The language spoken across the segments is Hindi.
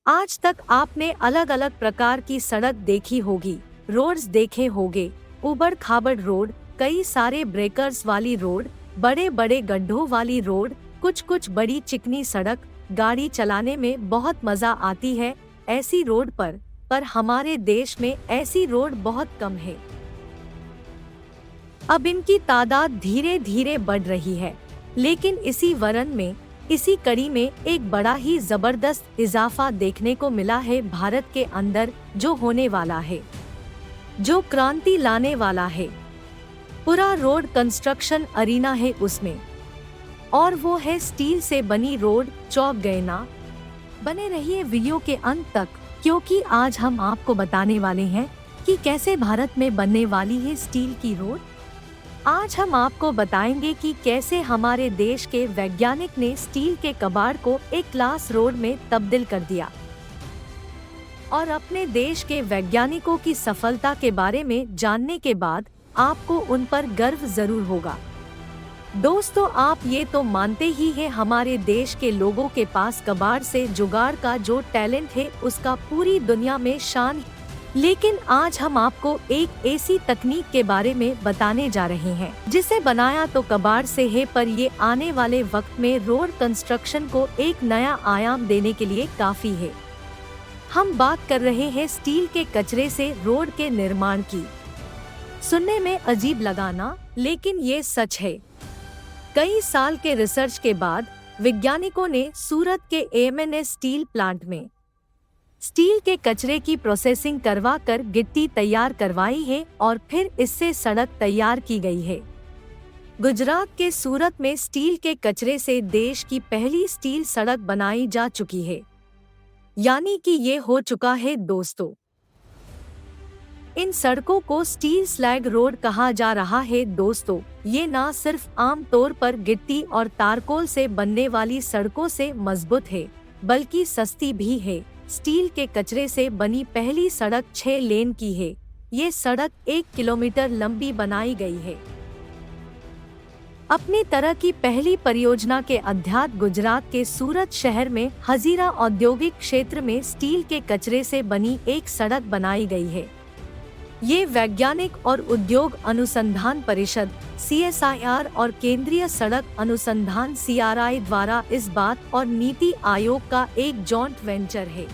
आज तक आपने अलग अलग प्रकार की सड़क देखी होगी, रोड्स देखे होंगे, उबड़ खाबड़ रोड, कई सारे ब्रेकर्स वाली रोड, बड़े बड़े गड्ढों वाली रोड, कुछ कुछ बड़ी चिकनी सड़क। गाड़ी चलाने में बहुत मजा आती है ऐसी रोड पर हमारे देश में ऐसी रोड बहुत कम है। अब इनकी तादाद धीरे धीरे बढ़ रही है, लेकिन इसी कड़ी में एक बड़ा ही जबरदस्त इजाफा देखने को मिला है भारत के अंदर, जो होने वाला है, जो क्रांति लाने वाला है। पूरा रोड कंस्ट्रक्शन अरीना है उसमें, और वो है स्टील से बनी रोड। चौंक गए ना? बने रहिए वीडियो के अंत तक, क्योंकि आज हम आपको बताने वाले हैं कि कैसे भारत में बनने वाली है स्टील की रोड। आज हम आपको बताएंगे कि कैसे हमारे देश के वैज्ञानिक ने स्टील के कबाड़ को एक क्लास रोड में तब्दील कर दिया। और अपने देश के वैज्ञानिकों की सफलता के बारे में जानने के बाद आपको उन पर गर्व जरूर होगा। दोस्तों, आप ये तो मानते ही हैं हमारे देश के लोगों के पास कबाड़ से जुगाड़ का जो टैलेंट है उसका पूरी दुनिया में शान है। लेकिन आज हम आपको एक ऐसी तकनीक के बारे में बताने जा रहे हैं जिसे बनाया तो कबाड़ से है, पर ये आने वाले वक्त में रोड कंस्ट्रक्शन को एक नया आयाम देने के लिए काफी है। हम बात कर रहे हैं स्टील के कचरे से रोड के निर्माण की। सुनने में अजीब लगा ना, लेकिन ये सच है। कई साल के रिसर्च के बाद वैज्ञानिकों ने सूरत के AMNS स्टील प्लांट में स्टील के कचरे की प्रोसेसिंग करवा कर गिट्टी तैयार करवाई है और फिर इससे सड़क तैयार की गई है। गुजरात के सूरत में स्टील के कचरे से देश की पहली स्टील सड़क बनाई जा चुकी है, यानी कि ये हो चुका है दोस्तों। इन सड़कों को स्टील स्लैग रोड कहा जा रहा है दोस्तों। ये ना सिर्फ आम तौर पर गिट्टी और तारकोल से बनने वाली सड़कों से मजबूत है, बल्कि सस्ती भी है। स्टील के कचरे से बनी पहली सड़क 6 लेन की है। ये सड़क 1 किलोमीटर लंबी बनाई गई है। अपनी तरह की पहली परियोजना के अध्यात गुजरात के सूरत शहर में हजीरा औद्योगिक क्षेत्र में स्टील के कचरे से बनी एक सड़क बनाई गई है। ये वैज्ञानिक और उद्योग अनुसंधान परिषद CSIR और केंद्रीय सड़क अनुसंधान CRI द्वारा इस बात और नीति आयोग का एक जॉइंट वेंचर है।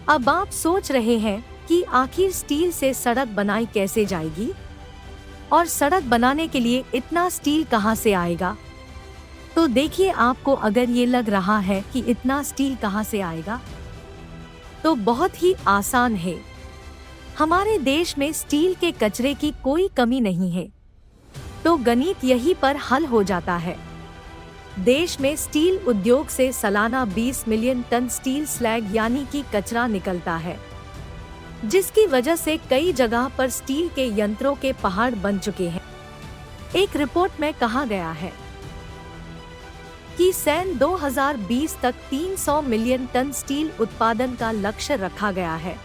अब आप सोच रहे हैं कि आखिर स्टील से सड़क बनाई कैसे जाएगी और सड़क बनाने के लिए इतना स्टील कहां से आएगा। तो देखिए, आपको अगर ये लग रहा है कि इतना स्टील कहां से आएगा, तो बहुत ही आसान है। हमारे देश में स्टील के कचरे की कोई कमी नहीं है, तो गणित यहीं पर हल हो जाता है। देश में स्टील उद्योग से सालाना 20 मिलियन टन स्टील स्लैग यानी कि कचरा निकलता है, जिसकी वजह से कई जगह पर स्टील के यंत्रों के पहाड़ बन चुके हैं। एक रिपोर्ट में कहा गया है कि सन 2020 तक 300 मिलियन टन स्टील उत्पादन का लक्ष्य रखा गया है।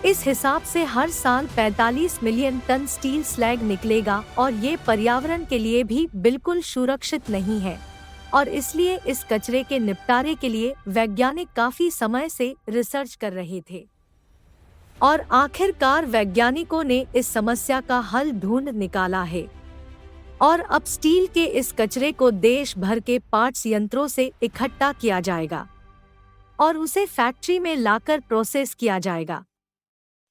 इस हिसाब से हर साल 45 मिलियन टन स्टील स्लैग निकलेगा और ये पर्यावरण के लिए भी बिल्कुल सुरक्षित नहीं है, और इसलिए इस कचरे के निपटारे के लिए वैज्ञानिक काफी समय से रिसर्च कर रहे थे और आखिरकार वैज्ञानिकों ने इस समस्या का हल ढूंढ निकाला है। और अब स्टील के इस कचरे को देश भर के पार्ट्स यंत्रों से इकट्ठा किया जाएगा और उसे फैक्ट्री में लाकर प्रोसेस किया जाएगा,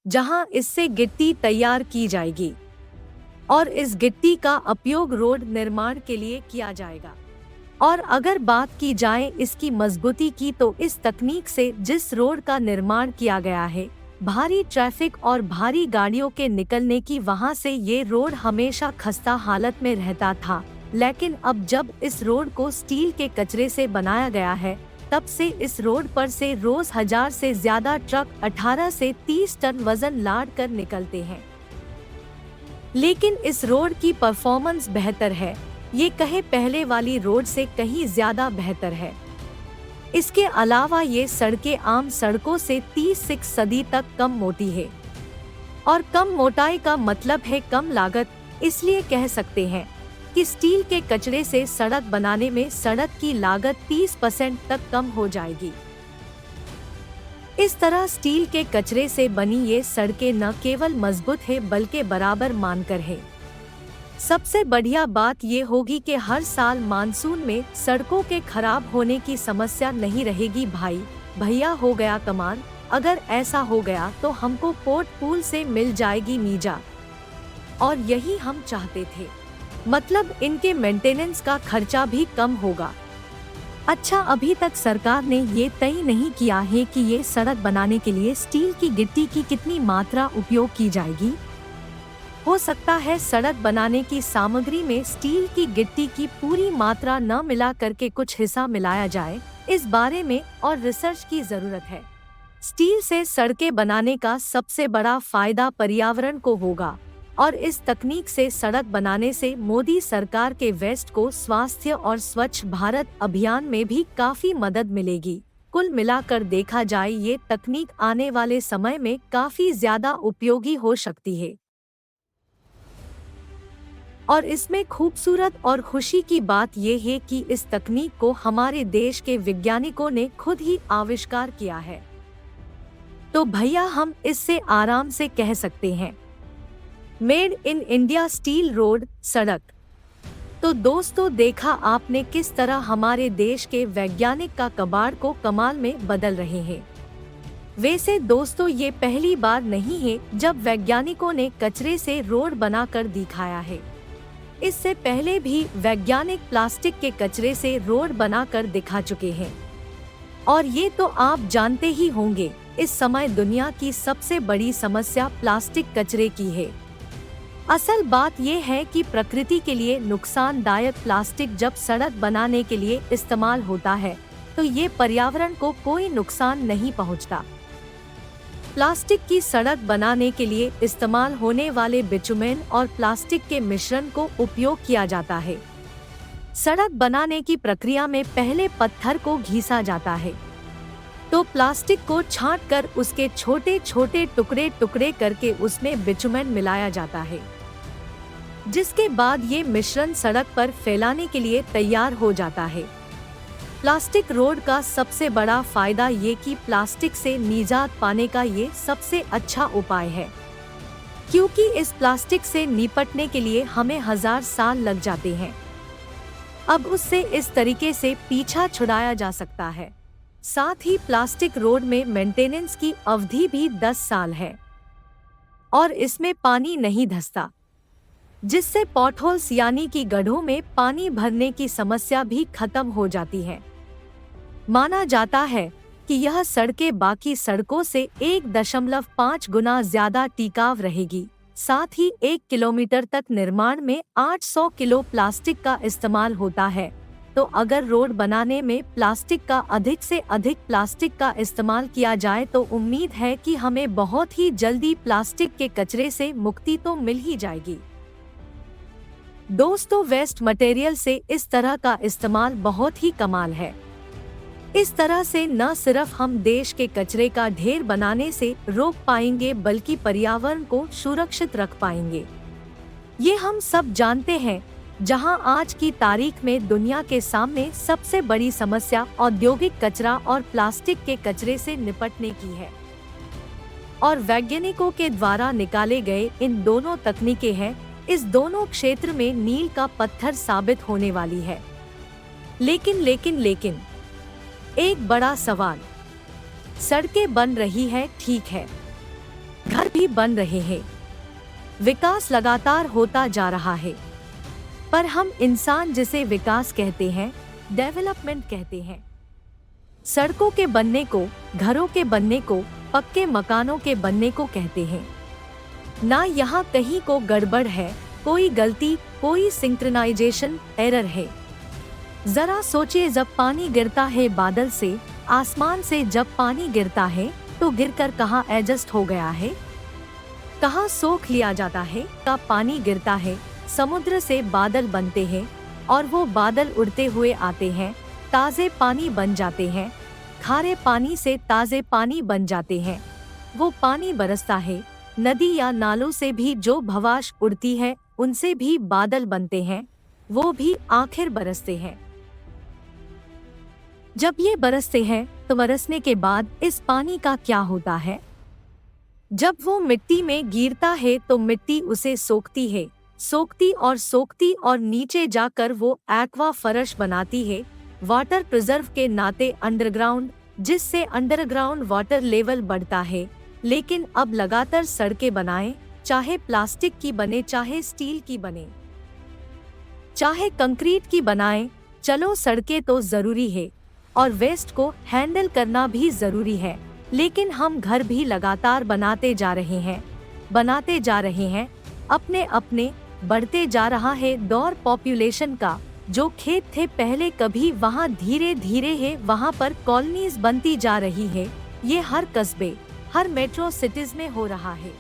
जहां इससे गिट्टी तैयार की जाएगी और इस गिट्टी का उपयोग रोड निर्माण के लिए किया जाएगा। और अगर बात की जाए इसकी मजबूती की, तो इस तकनीक से जिस रोड का निर्माण किया गया है, भारी ट्रैफिक और भारी गाड़ियों के निकलने की वहां से ये रोड हमेशा खस्ता हालत में रहता था। लेकिन अब जब इस रोड को स्टील के कचरे से बनाया गया है, तब से इस रोड पर से रोज 1000 से ज्यादा ट्रक 18 से 30 टन वजन लाद कर निकलते हैं। लेकिन इस रोड की परफॉर्मेंस बेहतर है, ये कहे पहले वाली रोड से कहीं ज्यादा बेहतर है। इसके अलावा ये सड़कें आम सड़कों से 30% तक कम मोटी है, और कम मोटाई का मतलब है कम लागत। इसलिए कह सकते हैं कि स्टील के कचरे से सड़क बनाने में सड़क की लागत 30% तक कम हो जाएगी। इस तरह स्टील के कचरे से बनी ये सड़कें न केवल मजबूत है बल्कि बराबर मानकर है। सबसे बढ़िया बात ये होगी कि हर साल मानसून में सड़कों के खराब होने की समस्या नहीं रहेगी। भाई भैया हो गया कमाल। अगर ऐसा हो गया तो हमको पोर्ट पूल से मिल जाएगी मीजा, और यही हम चाहते थे। मतलब इनके मेंटेनेंस का खर्चा भी कम होगा। अच्छा, अभी तक सरकार ने ये तय नहीं किया है कि ये सड़क बनाने के लिए स्टील की गिट्टी की कितनी मात्रा उपयोग की जाएगी। हो सकता है सड़क बनाने की सामग्री में स्टील की गिट्टी की पूरी मात्रा न मिला करके कुछ हिस्सा मिलाया जाए। इस बारे में और रिसर्च की जरूरत है। स्टील से सड़कें बनाने का सबसे बड़ा फायदा पर्यावरण को होगा, और इस तकनीक से सड़क बनाने से मोदी सरकार के वेस्ट को स्वास्थ्य और स्वच्छ भारत अभियान में भी काफी मदद मिलेगी। कुल मिलाकर देखा जाए ये तकनीक आने वाले समय में काफी ज्यादा उपयोगी हो सकती है। और इसमें खूबसूरत और खुशी की बात यह है कि इस तकनीक को हमारे देश के वैज्ञानिकों ने खुद ही आविष्कार किया है। तो भैया हम इससे आराम से कह सकते हैं, made in India steel road सड़क। तो दोस्तों, देखा आपने किस तरह हमारे देश के वैज्ञानिक का कबाड़ को कमाल में बदल रहे हैं। वैसे दोस्तों, ये पहली बार नहीं है जब वैज्ञानिकों ने कचरे से रोड बनाकर दिखाया है। इससे पहले भी वैज्ञानिक प्लास्टिक के कचरे से रोड बनाकर दिखा चुके हैं। और ये तो आप जानते ही होंगे, इस समय दुनिया की सबसे बड़ी समस्या प्लास्टिक कचरे की है। असल बात यह है कि प्रकृति के लिए नुकसानदायक प्लास्टिक जब सड़क बनाने के लिए इस्तेमाल होता है तो ये पर्यावरण को कोई नुकसान नहीं पहुंचता। प्लास्टिक की सड़क बनाने के लिए इस्तेमाल होने वाले बिटुमेन और प्लास्टिक के मिश्रण को उपयोग किया जाता है। सड़क बनाने की प्रक्रिया में पहले पत्थर को घिसा जाता है, तो प्लास्टिक को छांटकर उसके छोटे छोटे टुकड़े टुकड़े करके उसमें बिटुमेन मिलाया जाता है, जिसके बाद ये मिश्रण सड़क पर फैलाने के लिए तैयार हो जाता है। प्लास्टिक रोड का सबसे बड़ा फायदा ये कि प्लास्टिक से निजात पाने का ये सबसे अच्छा उपाय है, क्योंकि इस प्लास्टिक से निपटने के लिए हमें 1000 साल लग जाते हैं। अब उससे इस तरीके से पीछा छुड़ाया जा सकता है। साथ ही प्लास्टिक रोड में मेंटेनेंस की अवधि भी 10 साल है, और इसमें पानी नहीं धंसता, जिससे पॉटहोल्स यानी कि गड्ढों में पानी भरने की समस्या भी खत्म हो जाती है। माना जाता है कि यह सड़कें बाकी सड़कों से 1.5 गुना ज्यादा टिकाऊ रहेगी। साथ ही 1 किलोमीटर तक निर्माण में 800 किलो प्लास्टिक का इस्तेमाल होता है। तो अगर रोड बनाने में प्लास्टिक का अधिक से अधिक प्लास्टिक का इस्तेमाल किया जाए तो उम्मीद है कि हमें बहुत ही जल्दी प्लास्टिक के कचरे से मुक्ति तो मिल ही जाएगी। दोस्तों, वेस्ट मटेरियल से इस तरह का इस्तेमाल बहुत ही कमाल है। इस तरह से न सिर्फ हम देश के कचरे का ढेर बनाने से रोक पाएंगे बल्कि पर्यावरण को सुरक्षित रख पाएंगे। ये हम सब जानते हैं, जहां आज की तारीख में दुनिया के सामने सबसे बड़ी समस्या औद्योगिक कचरा और प्लास्टिक के कचरे से निपटने की है, और वैज्ञानिकों के द्वारा निकाले गए इन दोनों तकनीकें हैं इस दोनों क्षेत्र में मील का पत्थर साबित होने वाली है। लेकिन एक बड़ा सवाल, सड़कें बन रही है, ठीक है, घर भी बन रहे हैं, विकास लगातार होता जा रहा है, पर हम इंसान जिसे विकास कहते हैं, डेवलपमेंट कहते हैं। सड़कों के बनने को, घरों के बनने को, पक्के मकानों के बनने को कहते हैं। ना यहाँ कहीं को गड़बड़ है, कोई गलती, कोई सिंक्रोनाइजेशन एरर है। जरा सोचिए, जब पानी गिरता है बादल से, आसमान से जब पानी गिरता है तो गिरकर कहाँ एडजस्ट हो गया है, कहाँ सोख लिया जाता है। का पानी गिरता है, समुद्र से बादल बनते हैं और वो बादल उड़ते हुए आते हैं, ताजे पानी बन जाते हैं, खारे पानी से ताजे पानी बन जाते हैं। वो पानी बरसता है, नदी या नालों से भी जो भवाश उड़ती है उनसे भी बादल बनते हैं, वो भी आखिर बरसते हैं। जब ये बरसते हैं तो बरसने के बाद इस पानी का क्या होता है? जब वो मिट्टी में गिरता है तो मिट्टी उसे सोखती और नीचे जाकर वो एक्वाफरस बनाती है, वाटर प्रिजर्व के नाते अंडरग्राउंड, जिससे अंडरग्राउंड वाटर लेवल बढ़ता है। लेकिन अब लगातार सड़कें बनाएं, चाहे प्लास्टिक की बने, चाहे स्टील की बने, चाहे कंक्रीट की बनाएं, चलो सड़कें तो जरूरी है और वेस्ट को हैंडल करना भी जरूरी है। लेकिन हम घर भी लगातार बनाते जा रहे हैं, अपने बढ़ते जा रहा है दौर पॉपुलेशन का। जो खेत थे पहले कभी वहाँ धीरे धीरे है वहाँ पर कॉलोनीज बनती जा रही है। ये हर कस्बे, हर मेट्रो सिटीज में हो रहा है,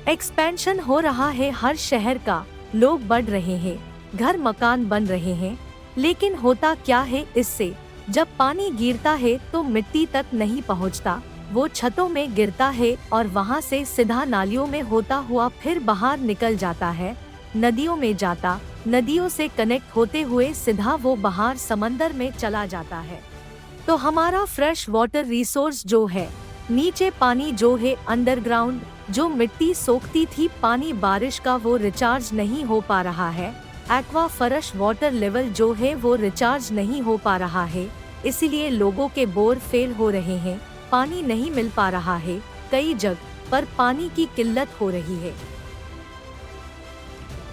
एक्सपेंशन हो रहा है हर शहर का, लोग बढ़ रहे हैं, घर मकान बन रहे हैं। लेकिन होता क्या है इससे? जब पानी गिरता है तो मिट्टी तक नहीं पहुंचता, वो छतों में गिरता है और वहां से सीधा नालियों में होता हुआ फिर बाहर निकल जाता है, नदियों में जाता, नदियों से कनेक्ट होते हुए सीधा वो बाहर समंदर में चला जाता है। तो हमारा फ्रेश वाटर रिसोर्स जो है, नीचे पानी जो है अंडरग्राउंड, जो मिट्टी सोखती थी पानी बारिश का, वो रिचार्ज नहीं हो पा रहा है। एक्वाफरस वाटर लेवल जो है वो रिचार्ज नहीं हो पा रहा है, इसीलिए लोगों के बोर फेल हो रहे हैं, पानी नहीं मिल पा रहा है, कई जगह पर पानी की किल्लत हो रही है।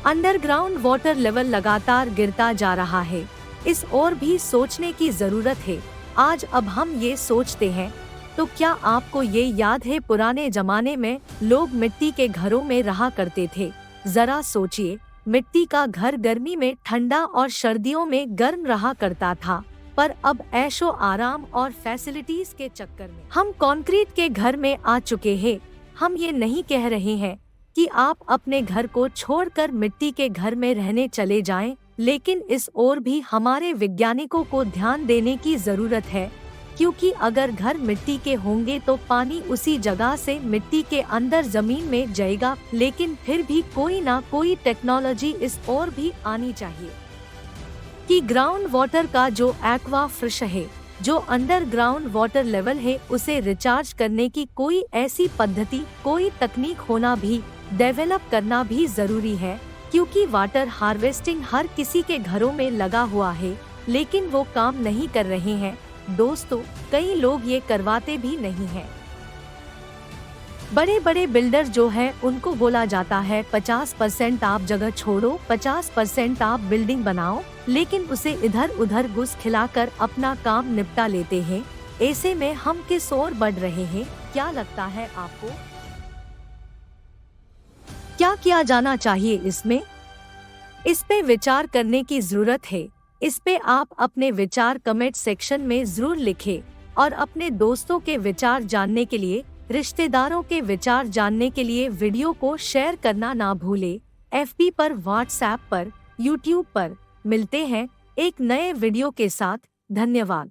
अंडरग्राउंड वाटर लेवल लगातार गिरता जा रहा है, इस और भी सोचने की जरूरत है। आज अब हम ये सोचते हैं, तो क्या आपको ये याद है पुराने जमाने में लोग मिट्टी के घरों में रहा करते थे? जरा सोचिए, मिट्टी का घर गर्मी में ठंडा और सर्दियों में गर्म रहा करता था, पर अब ऐशो आराम और फैसिलिटीज के चक्कर में हम कंक्रीट के घर में आ चुके हैं। हम ये नहीं कह रहे हैं कि आप अपने घर को छोड़कर मिट्टी के घर में रहने चले जाएं, लेकिन इस ओर भी हमारे वैज्ञानिकों को ध्यान देने की जरूरत है, क्योंकि अगर घर मिट्टी के होंगे तो पानी उसी जगह से मिट्टी के अंदर जमीन में जाएगा। लेकिन फिर भी कोई ना कोई टेक्नोलॉजी इस ओर भी आनी चाहिए कि ग्राउंड वाटर का जो एक्वाफरस है, जो अंडरग्राउंड वाटर लेवल है, उसे रिचार्ज करने की कोई ऐसी पद्धति, कोई तकनीक होना भी, डेवलप करना भी जरूरी है। क्योंकि वाटर हार्वेस्टिंग हर किसी के घरों में लगा हुआ है, लेकिन वो काम नहीं कर रहे हैं दोस्तों, कई लोग ये करवाते भी नहीं हैं। बड़े बड़े बिल्डर जो है उनको बोला जाता है 50% आप जगह छोड़ो, 50% आप बिल्डिंग बनाओ, लेकिन उसे इधर उधर घुस खिलाकर अपना काम निपटा लेते हैं। ऐसे में हम किस ओर बढ़ रहे हैं? क्या लगता है आपको? क्या किया जाना चाहिए इसमें? इस पे विचार करने की जरूरत है। इस पे आप अपने विचार कमेंट सेक्शन में जरूर लिखें और अपने दोस्तों के विचार जानने के लिए, रिश्तेदारों के विचार जानने के लिए वीडियो को शेयर करना ना भूले। FB पर, WhatsApp पर, YouTube पर। मिलते हैं एक नए वीडियो के साथ। धन्यवाद।